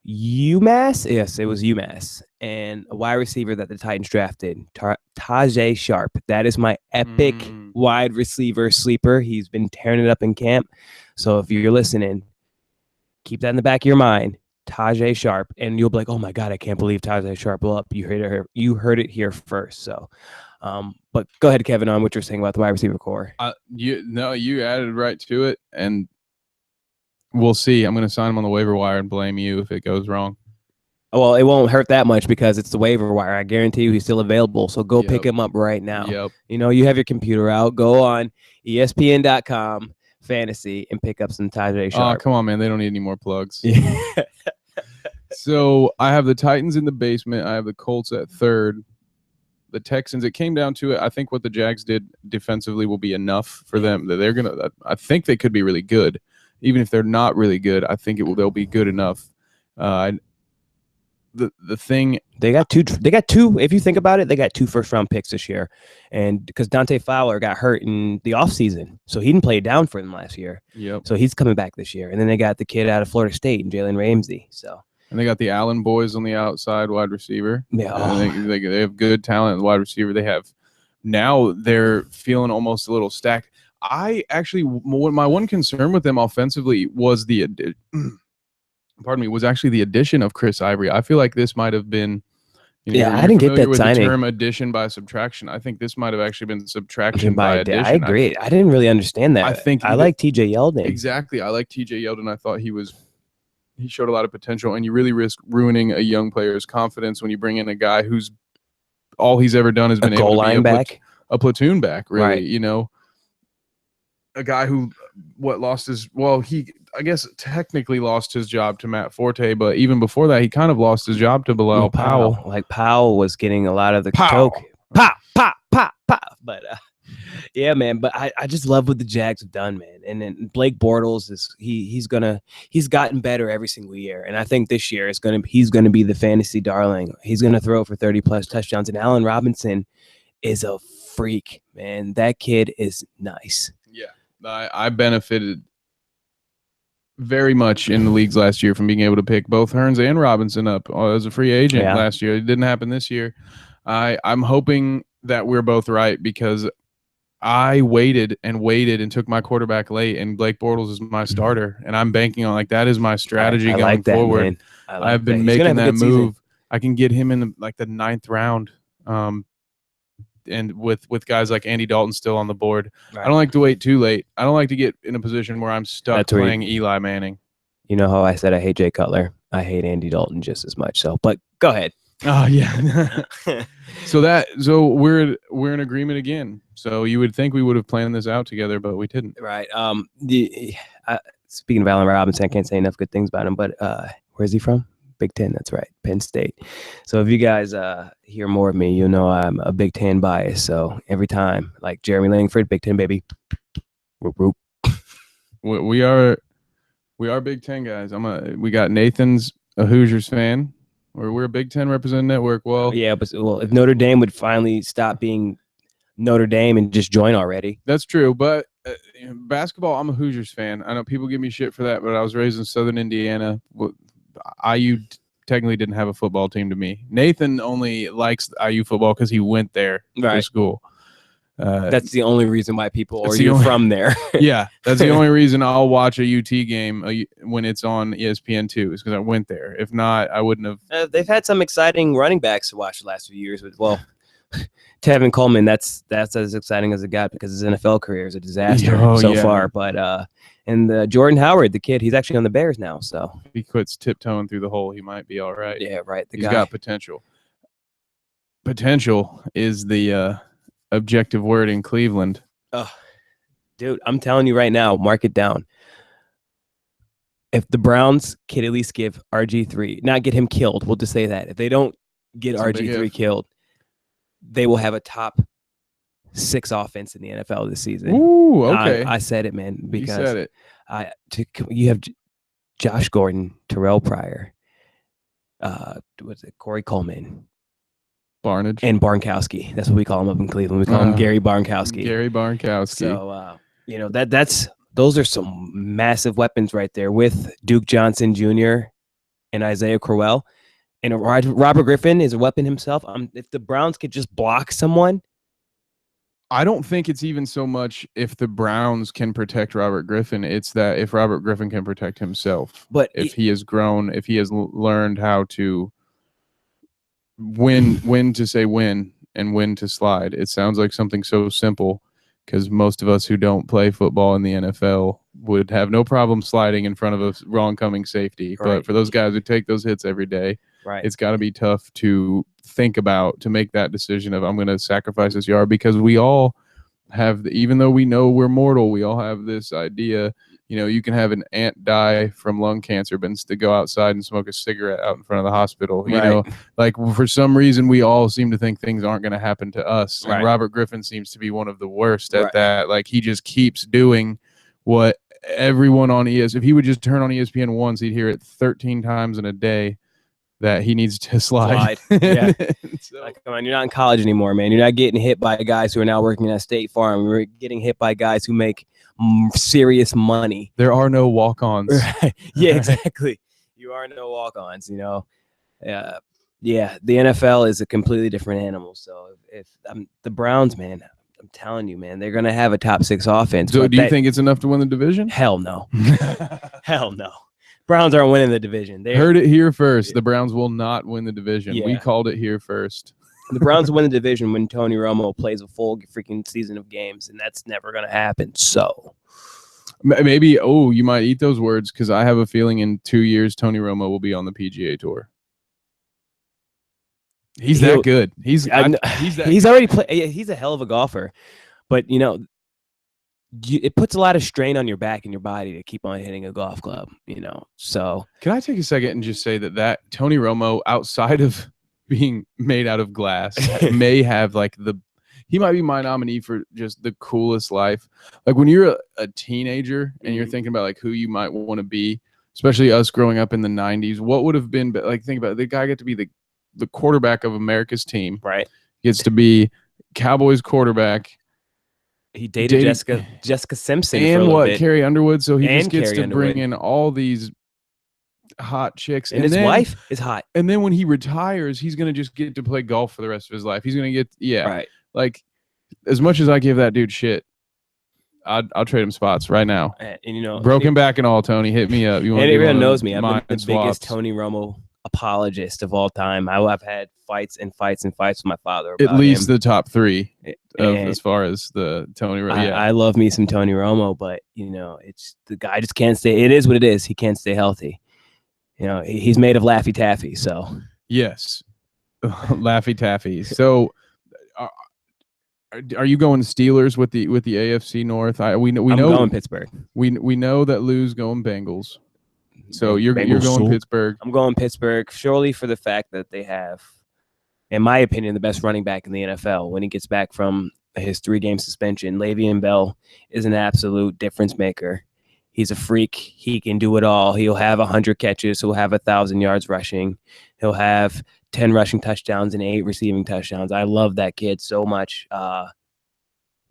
UMass. Yes, it was UMass. And a wide receiver that the Titans drafted, Tajay Sharp. That is my epic wide receiver sleeper. He's been tearing it up in camp. So if you're listening, keep that in the back of your mind. Tajay Sharp. And you'll be like, oh my God, I can't believe Tajay Sharp blew up. You heard it here first. So but go ahead, Kevin, on what you're saying about the wide receiver core. You added right to it, and we'll see. I'm going to sign him on the waiver wire and blame you if it goes wrong. Well, it won't hurt that much because it's the waiver wire. I guarantee you he's still available. So go pick him up right now. Yep. You have your computer out. Go on ESPN.com fantasy and pick up some Tajay Sharp. Oh, come on, man. They don't need any more plugs. So I have the Titans in the basement. I have the Colts at third. The Texans, it came down to it. I think what the Jags did defensively will be enough for them. That I think they could be really good. Even if they're not really good, I think they'll be good enough. The thing they got two. If you think about it, they got 2 first-round picks this year, and because Dante Fowler got hurt in the offseason, so he didn't play down for them last year. Yep. So he's coming back this year, and then they got the kid out of Florida State, and Jalen Ramsey. So. And they got the Allen boys on the outside wide receiver. Yeah, they have good talent at wide receiver. They're feeling almost a little stacked. My one concern with them offensively was was actually the addition of Chris Ivory. I feel like this might have been. I didn't get that with signing. The term addition by subtraction. I think this might have actually been subtraction by addition. I agree. I didn't really understand that. I like TJ Yeldon. Exactly. I like TJ Yeldon. I thought he showed a lot of potential, and you really risk ruining a young player's confidence when you bring in a guy who's all he's ever done has been able to be a platoon back, really. Right. A guy who I guess technically lost his job to Matt Forte, but even before that, he kind of lost his job to Bilal Powell. Like Powell was getting a lot of the coke. Pop. But yeah, man. But I just love what the Jags have done, man. And then Blake Bortles he's gotten better every single year. And I think this year he's gonna be the fantasy darling. He's gonna throw for 30+ touchdowns. And Allen Robinson is a freak, man. That kid is nice. Yeah. I benefited very much in the leagues last year from being able to pick both Hearns and Robinson up as a free agent last year. It didn't happen this year. I'm hoping that we're both right because I waited and took my quarterback late, and Blake Bortles is my starter, and I'm banking on that is my strategy going forward. Man. I've been making that move. Season. I can get him in the 9th round. And with guys like Andy Dalton still on the board. Right. I don't like to wait too late. I don't like to get in a position where I'm stuck playing Eli Manning. You know how I said I hate Jay Cutler? I hate Andy Dalton just as much. So, but go ahead. Oh yeah. So we're in agreement again. So you would think we would have planned this out together, but we didn't. Right. Speaking of Allen Robinson, I can't say enough good things about him, but where's he from? Big Ten, that's right, Penn State. So if you guys hear more of me, you know I'm a Big Ten bias. So every time, like Jeremy Langford, Big Ten baby. Whoop, whoop. We are Big Ten guys. We got Nathan's a Hoosiers fan. We're a Big Ten representing network. Well, yeah, but if Notre Dame would finally stop being Notre Dame and just join already. That's true, but basketball, I'm a Hoosiers fan. I know people give me shit for that, but I was raised in Southern Indiana. IU technically didn't have a football team to me. Nathan only likes IU football because he went there to school. That's the only reason why people, or you're from there. Yeah, that's the only reason I'll watch a UT game when it's on ESPN2 is because I went there. If not, I wouldn't have. They've had some exciting running backs to watch the last few years. But, well, Tevin Coleman, that's as exciting as it got because his NFL career is a disaster so far. But and Jordan Howard, the kid, he's actually on the Bears now. So if he quits tiptoeing through the hole, he might be all right. Yeah, right. He's got potential. Potential is the objective word in Cleveland. Oh, dude, I'm telling you right now, mark it down. If the Browns could at least give RG3, not get him killed, we'll just say that. If they don't get RG3 killed, they will have a top 6 offense in the NFL this season. Ooh, okay. I said it, man, because you said it. You have Josh Gordon, Terrell Pryor, Corey Coleman, Barnage, and Barnkowski. That's what we call him up in Cleveland. We call him Gary Barnkowski. Gary Barnkowski. So those are some massive weapons right there with Duke Johnson Jr. and Isaiah Crowell. And Robert Griffin is a weapon himself. If the Browns could just block someone. I don't think it's even so much if the Browns can protect Robert Griffin. It's that if Robert Griffin can protect himself. But if he has grown, if he has learned how to when to say when and when to slide. It sounds like something so simple because most of us who don't play football in the NFL would have no problem sliding in front of a wrong coming safety. Right. But for those guys who take those hits every day, it's got to be tough to think about, to make that decision of I'm going to sacrifice this yard, because we all have, even though we know we're mortal, we all have this idea. You know, you can have an aunt die from lung cancer, but instead go outside and smoke a cigarette out in front of the hospital. You know, like for some reason, we all seem to think things aren't going to happen to us. And Robert Griffin seems to be one of the worst at that. Like he just keeps doing what everyone on ES, if he would just turn on ESPN once, he'd hear it 13 times in a day that he needs to slide. Yeah. So, like, come on, you're not in college anymore, man. You're not getting hit by guys who are now working at State Farm. We're getting hit by guys who make serious money. There are no walk-ons. Yeah, exactly. You are no walk-ons, you know. Yeah, the NFL is a completely different animal. So if the Browns, man, I'm telling you, man, they're going to have a top 6 offense. So do you think it's enough to win the division? Hell no. Hell no. Browns aren't winning the division. They heard it here first. The Browns will not win the division. Yeah. We called it here first. The Browns win the division when Tony Romo plays a full freaking season of games, and that's never going to happen. So maybe, you might eat those words, because I have a feeling in 2 years Tony Romo will be on the PGA Tour. He's that good. He's already played. He's a hell of a golfer, but you know, it puts a lot of strain on your back and your body to keep on hitting a golf club, you know. So can I take a second and just say that Tony Romo, outside of being made out of glass, may have like he might be my nominee for just the coolest life. Like when you're a teenager and you're thinking about like who you might want to be, especially us growing up in the 90s, what would have been, like, think about it, the guy get to be the quarterback of America's team. Right. Gets to be Cowboys quarterback. He dated Jessica Simpson and for a little bit. Carrie Underwood, so he just gets to bring in all these hot chicks. And his wife is hot. And then when he retires, he's going to just get to play golf for the rest of his life. He's going to get, right. Like, as much as I give that dude shit, I'll trade him spots right now. And you know, broken back and all, Tony, hit me up. Everyone knows me. I'm the biggest Tony Romo apologist of all time. I've had fights and fights and fights with my father about at least him. The top 3 as far as the Tony Romo. I love me some Tony Romo, but you know, it's the guy just can't stay. It is what it is. He can't stay healthy. You know, he's made of Laffy Taffy. So yes, Laffy Taffy. So are you going Steelers with the AFC North? We know going Pittsburgh. We know that Lou's going Bengals. So you're going Pittsburgh. I'm going Pittsburgh, surely for the fact that they have, in my opinion, the best running back in the NFL. When he gets back from his 3-game suspension, Le'Veon Bell is an absolute difference maker. He's a freak. He can do it all. He'll have 100 catches. He'll have 1,000 yards rushing. He'll have 10 rushing touchdowns and 8 receiving touchdowns. I love that kid so much.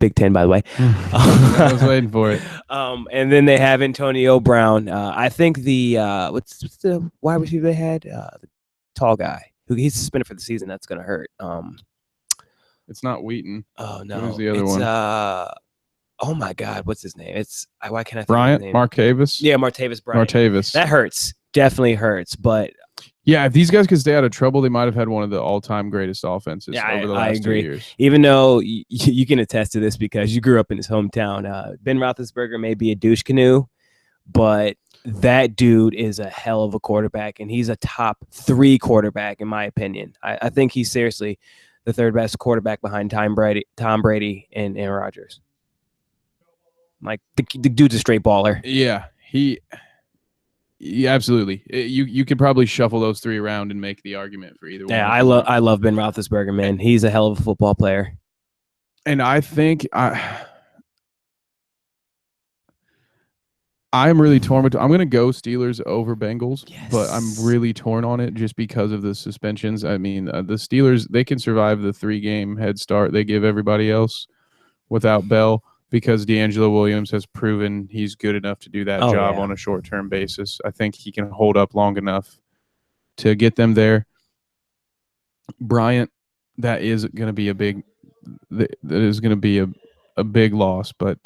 Big Ten, by the way. I was waiting for it. And then they have Antonio Brown. I think the what's the wide receiver they had? The tall guy who he's suspended for the season. That's gonna hurt. It's not Wheaton. Oh no, Who's the other one? Oh my God, what's his name? It's why can't I think Bryant, of his name? Martavis. Yeah, Martavis Bryant. Martavis. That hurts. Definitely hurts. But yeah, if these guys could stay out of trouble, they might have had one of the all-time greatest offenses over the last 2 years. Even though you can attest to this because you grew up in his hometown. Ben Roethlisberger may be a douche canoe, but that dude is a hell of a quarterback, and he's a top 3 quarterback in my opinion. I think he's seriously the 3rd best quarterback behind Tom Brady and Aaron Rodgers. Like the dude's a straight baller. Yeah, absolutely. You could probably shuffle those 3 around and make the argument for either one. Yeah, I love Ben Roethlisberger, man. He's a hell of a football player. And I think I'm really torn. I'm going to go Steelers over Bengals, but I'm really torn on it just because of the suspensions. I mean, the Steelers, they can survive the 3-game head start they give everybody else without Bell because D'Angelo Williams has proven he's good enough to do that job on a short-term basis. I think he can hold up long enough to get them there. Bryant, that is going to be a big loss, but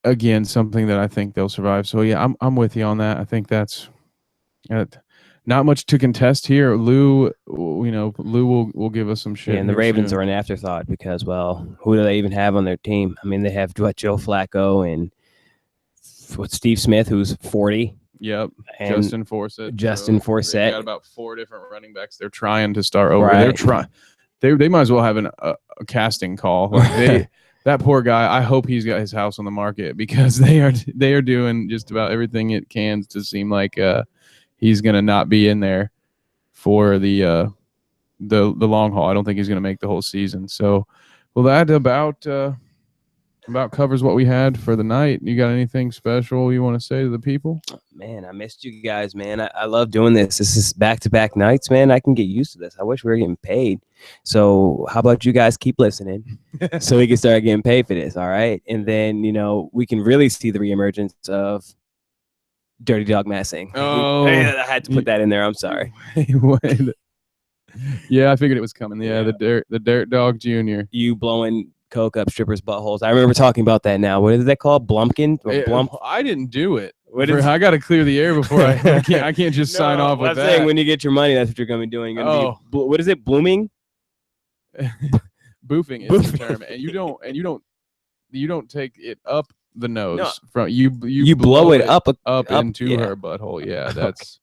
again, something that I think they'll survive. So yeah, I'm with you on that. I think that's not much to contest here. Lou will give us some shit. Yeah, and the Ravens are an afterthought because, well, who do they even have on their team? I mean, they have Joe Flacco and Steve Smith, who's 40. Yep, and Justin Forsett. They got about 4 different running backs. They're trying to start over. Right. They're trying. They might as well have a casting call. Like that poor guy. I hope he's got his house on the market because they are doing just about everything it can to seem like he's gonna not be in there for the long haul. I don't think he's gonna make the whole season. So, well, that about covers what we had for the night. You got anything special you want to say to the people? Man, I missed you guys, man. I love doing this. This is back-to-back nights, man. I can get used to this. I wish we were getting paid. So how about you guys keep listening so we can start getting paid for this, all right? And then, we can really see the reemergence of Dirty Dawg messing. Oh. I had to put that in there. I'm sorry. Wait. Yeah, I figured it was coming. Yeah, the Dirt Dog Jr. You blowing coke up strippers' buttholes. I remember talking about that now. What is that called? Blumpkin? I didn't do it. I got to clear the air before I can't just sign off with that. I'm saying when you get your money, that's what you're going to be doing. What is it? Blooming? Boofing is the term, and you don't take it up the nose from you blow it up into her butthole. Yeah, that's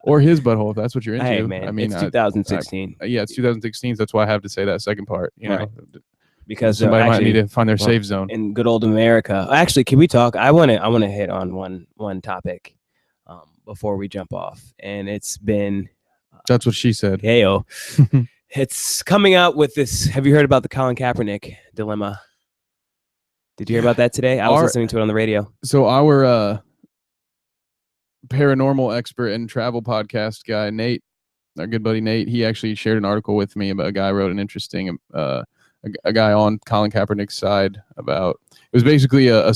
or his butthole if that's what you're into. Hey, man, I mean, it's 2016. It's 2016. So that's why I have to say that second part. You know, because somebody might need to find their safe zone in good old America. Actually, can we talk? I want to hit on one topic before we jump off, and it's been. That's what she said. Heyo. It's coming out with this. Have you heard about the Colin Kaepernick dilemma? Did you hear about that today? I was listening to it on the radio. So our paranormal expert and travel podcast guy, Nate, our good buddy Nate, he actually shared an article with me about a guy wrote an interesting a guy on Colin Kaepernick's side about it was basically a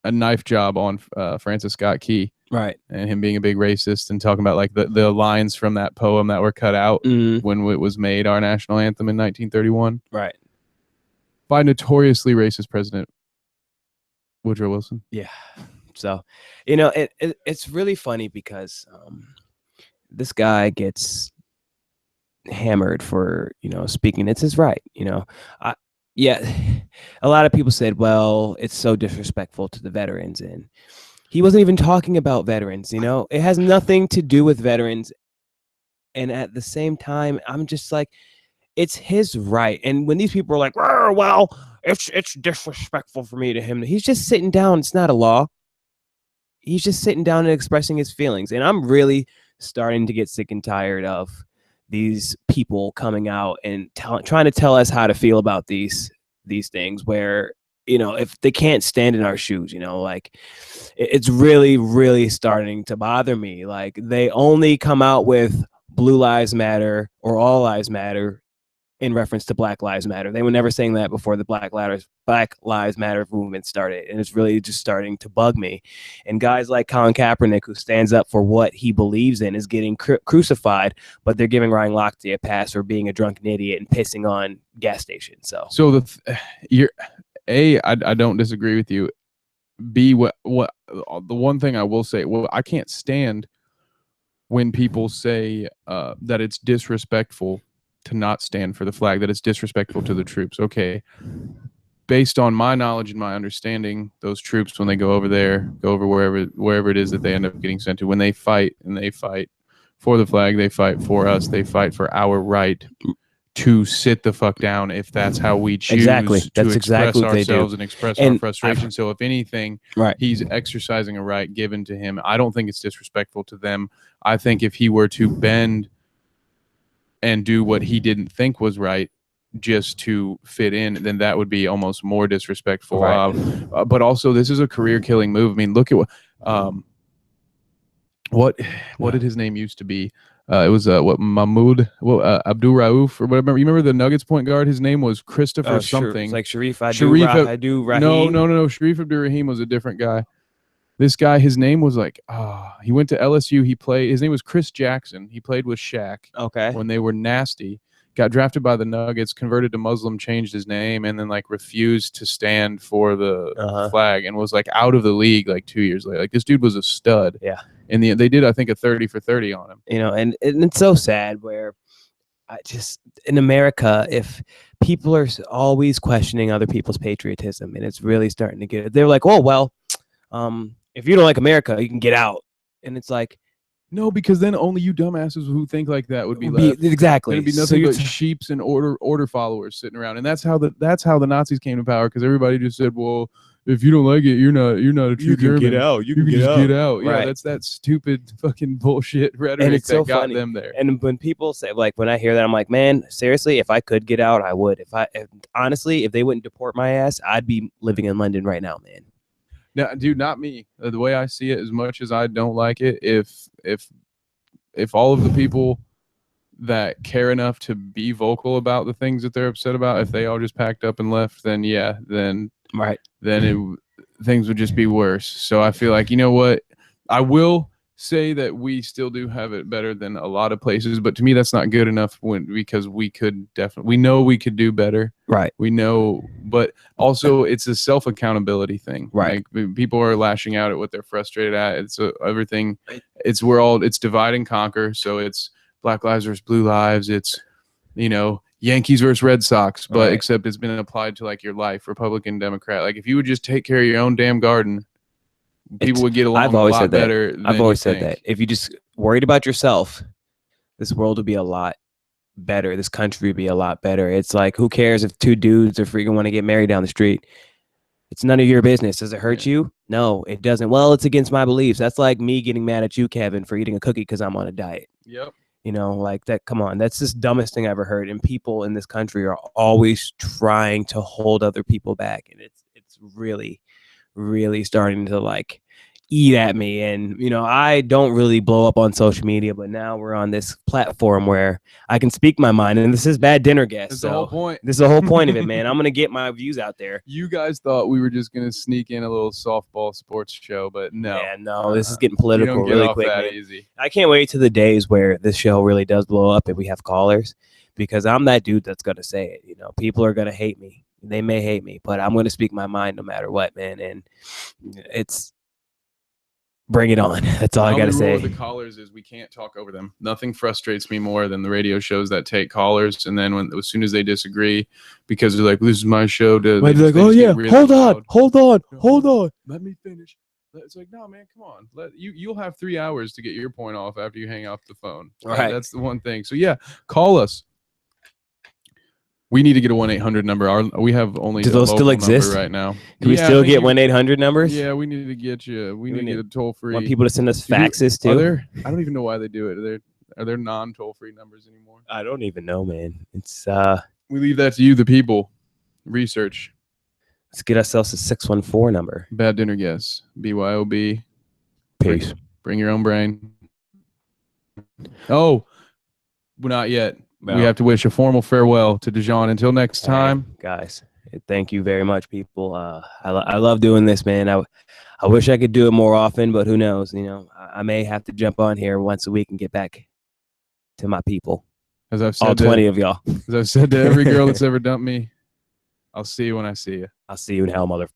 knife job on Francis Scott Key. Right. And him being a big racist and talking about like the lines from that poem that were cut out when it was made our national anthem in 1931. Right. By notoriously racist President Woodrow Wilson. Yeah. So, it's really funny because this guy gets hammered for, speaking. It's his right, a lot of people said, well, it's so disrespectful to the veterans. And he wasn't even talking about veterans, it has nothing to do with veterans. And at the same time, I'm just like, it's his right. And when these people are like, well, it's disrespectful for me to him, he's just sitting down. It's not a law. He's just sitting down and expressing his feelings. And I'm really starting to get sick and tired of these people coming out and trying to tell us how to feel about these things where, if they can't stand in our shoes, like it's really, really starting to bother me. Like they only come out with Blue Lives Matter or All Lives Matter in reference to Black Lives Matter. They were never saying that before the Black Lives Matter movement started. And it's really just starting to bug me. And guys like Colin Kaepernick, who stands up for what he believes in, is getting crucified, but they're giving Ryan Lochte a pass for being a drunken idiot and pissing on gas stations. So I don't disagree with you. B, what the one thing I will say, well, I can't stand when people say that it's disrespectful to not stand for the flag, that it's disrespectful to the troops. Okay. Based on my knowledge and my understanding, those troops, when they go over wherever it is that they end up getting sent to, when they fight for the flag, they fight for us, they fight for our right to sit the fuck down if that's how we choose to express ourselves and express our frustration. So if anything, he's exercising a right given to him. I don't think it's disrespectful to them. I think if he were to bend and do what he didn't think was right just to fit in, then that would be almost more disrespectful. But also, this is a career-killing move. I mean, look at what did his name used to be? It was Mahmoud Abdul Rauf or whatever. You remember the Nuggets point guard? His name was Christopher something. It's like Sharif Abdul Rahim. No. Sharif Abdul Rahim was a different guy. This guy, his name was like, he went to LSU. His name was Chris Jackson. He played with Shaq. Okay. When they were nasty. Got drafted by the Nuggets, converted to Muslim, changed his name, and then like refused to stand for the flag and was like out of the league like 2 years later. Like this dude was a stud. Yeah. And they did, I think, a 30 for 30 on him. You know, and it's so sad where in America, if people are always questioning other people's patriotism, and it's really starting to they're like, oh, well, if you don't like America, you can get out. And it's like, no, because then only you dumbasses who think like that would be left. Exactly. It'd be nothing but sheeps and order followers sitting around, and that's how the Nazis came to power, because everybody just said, well, if you don't like it, you're not a true German. Get out. You can just get out. Right. Yeah, that's that stupid fucking bullshit rhetoric that got them there. And when people say, like, when I hear that, I'm like, man, seriously, if I could get out, I would. Honestly, if they wouldn't deport my ass, I'd be living in London right now, man. No, dude, not me. The way I see it, as much as I don't like it, if all of the people that care enough to be vocal about the things that they're upset about, if they all just packed up and left, then things would just be worse. So I feel like, you know what? I will say that we still do have it better than a lot of places, but to me that's not good enough because we know we could do better. Right. We know, but also it's a self-accountability thing. Right. Like, people are lashing out at what they're frustrated at. It's everything. It's divide and conquer. So it's Black Lives versus Blue Lives. It's, Yankees versus Red Sox, but except it's been applied to like your life, Republican, Democrat. Like if you would just take care of your own damn garden, people would get along a lot better. I've always said that. If you just worried about yourself, this world would be a lot better. This country would be a lot better. It's like, who cares if two dudes are freaking want to get married down the street? It's none of your business. Does it hurt you? No, it doesn't. Well, it's against my beliefs. That's like me getting mad at you, Kevin, for eating a cookie because I'm on a diet. Yep. Like that. Come on. That's just dumbest thing I ever heard. And people in this country are always trying to hold other people back. And it's really, really starting to like eat at me. And I don't really blow up on social media, but now we're on this platform where I can speak my mind, and this is Bad Dinner Guest. That's the whole point. This is the whole point of it, man. I'm gonna get my views out there. You guys thought we were just gonna sneak in a little softball sports show, but no. Yeah, no, this is getting political you don't get really off quick. That man. easy. I can't wait to the days where this show really does blow up and we have callers, because I'm that dude that's gonna say it. People are gonna hate me. They may hate me, but I'm gonna speak my mind no matter what, man. And it's bring it on. That's all I got to say. The callers is we can't talk over them. Nothing frustrates me more than the radio shows that take callers, and then as soon as they disagree, because they're like, "This is my show," they're like, "Oh yeah, really hold on, let me finish." It's like, no, man, come on. You'll have 3 hours to get your point off after you hang off the phone. Right. That's the one thing. So yeah, call us. We need to get a 1-800 number. We have only do those still exist right now? Can we still get 1-800 numbers? Yeah, we need to get you. We need to get a toll free. Want people to send us faxes too? I don't even know why they do it. Are there non-toll free numbers anymore? I don't even know, man. It's we leave that to you, the people. Research. Let's get ourselves a 614 number. Bad Dinner Guests. BYOB. Peace. Bring your own brain. Oh, not yet. we have to wish a formal farewell to Dijon. Until next time. Hey, guys, thank you very much, people. I love doing this, man. I wish I could do it more often, but who knows? You know, I may have to jump on here once a week and get back to my people. As I've said, all 20 of y'all. As I've said to every girl that's ever dumped me, I'll see you when I see you. I'll see you in hell, mother.